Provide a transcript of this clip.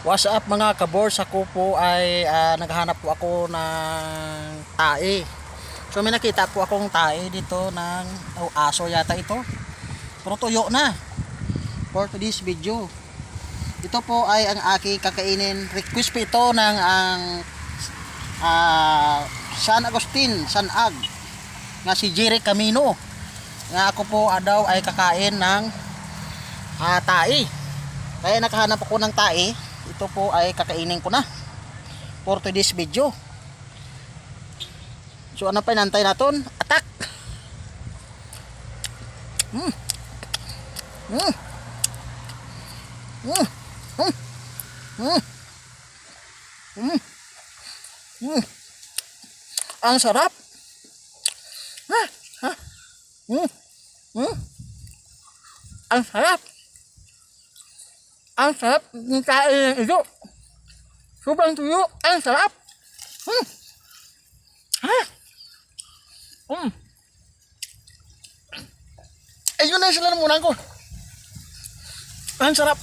What's up mga kabors, ako po ay naghahanap po ako ng tae. So may nakita po akong tae dito ng aso yata ito. Pero tuyo na. For today's video, ito po ay ang aking kakainin. Request po ito ng San Agustin, San Ag nga si Jerry Camino. Nga ako po daw ay kakain ng tae. Kaya nakahanap ako ng tae. Ito po ay kakainin ko na for today's video. So ano pa inantay natin? Attack! Ang sarap! Ang sarap! Ang sarap ng kain ng ito. Sobrang tuyo. Ang sarap. Ayun na sila namunan ko. Ang sarap.